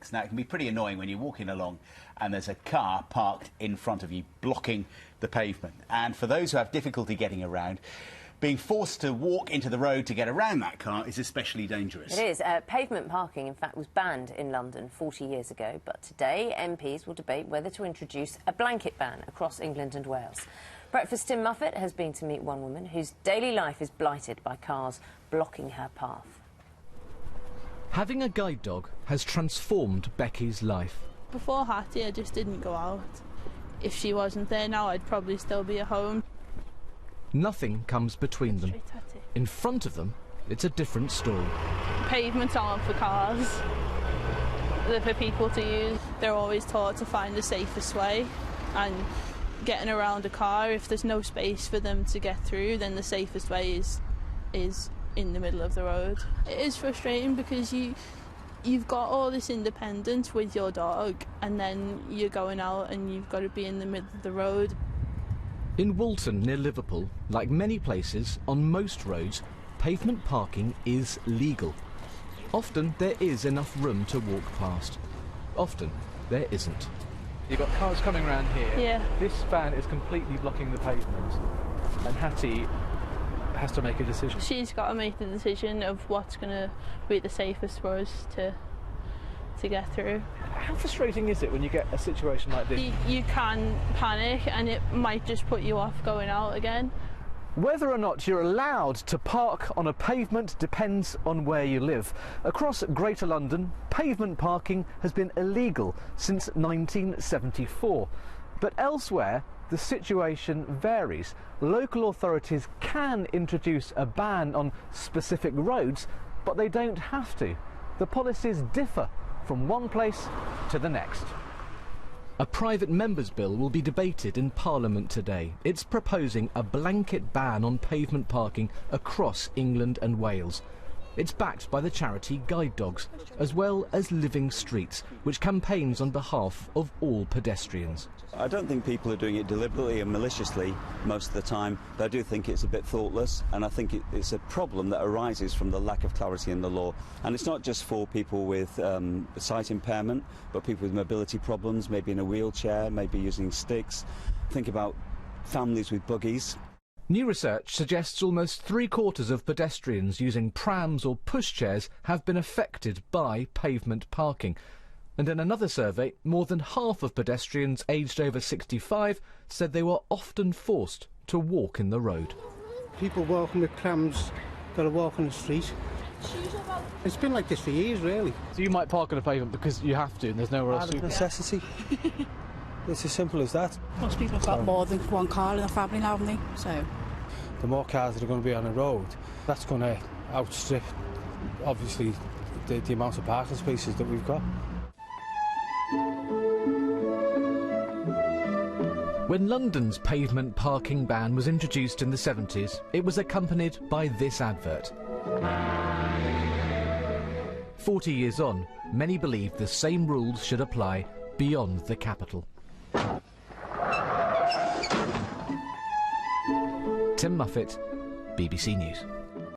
brakes. Now, it can be pretty annoying when you're walking along and there's a car parked in front of you, blocking the pavement. And for those who have difficulty getting around, being forced to walk into the road to get around that car is especially dangerous. It is. Pavement parking, in fact, was banned in London 40 years ago, but today MPs will debate whether to introduce a blanket ban across England and Wales. Breakfast Tim Muffet has been to meet one woman whose daily life is blighted by cars blocking her path. Having a guide dog has transformed Becky's life. Before Hattie, I just didn't go out. If she wasn't there now, I'd probably still be at home. Nothing comes between them. In front of them, it's a different story. Pavements aren't for cars. They're for people to use. They're always taught to find the safest way, and getting around a car, if there's no space for them to get through, then the safest way is in the middle of the road. It is frustrating because you've got all this independence with your dog, and then you're going out and you've got to be in the middle of the road. In Walton, near Liverpool, like many places, on most roads, pavement parking is legal. Often there is enough room to walk past. Often there isn't. You've got cars coming around here. Yeah. This van is completely blocking the pavement, and Hattie has to make a decision. She's got to make the decision of what's going to be the safest for us to get through. How frustrating is it when you get a situation like this? You can panic and it might just put you off going out again. Whether or not you're allowed to park on a pavement depends on where you live. Across Greater London, pavement parking has been illegal since 1974. But elsewhere, the situation varies. Local authorities can introduce a ban on specific roads, but they don't have to. The policies differ from one place to the next. A private member's bill will be debated in Parliament today. It's proposing a blanket ban on pavement parking across England and Wales. It's backed by the charity Guide Dogs, as well as Living Streets, which campaigns on behalf of all pedestrians. I don't think people are doing it deliberately and maliciously most of the time, but I do think it's a bit thoughtless, and I think it's a problem that arises from the lack of clarity in the law. And it's not just for people with sight impairment, but people with mobility problems, maybe in a wheelchair, maybe using sticks. Think about families with buggies. New research suggests almost 3/4 of pedestrians using prams or pushchairs have been affected by pavement parking. And in another survey, more than half of pedestrians aged over 65 said they were often forced to walk in the road. People walking with prams that are walking the street. It's been like this for years, really. So you might park on a pavement because you have to and there's nowhere else to. Out of necessity. It's as simple as that. Most people have got more than one car in their family now, haven't they? So the more cars that are going to be on the road, that's going to outstrip, obviously, the amount of parking spaces that we've got. When London's pavement parking ban was introduced in the 70s, it was accompanied by this advert. 40 years on, many believe the same rules should apply beyond the capital. Tim Muffet, BBC News.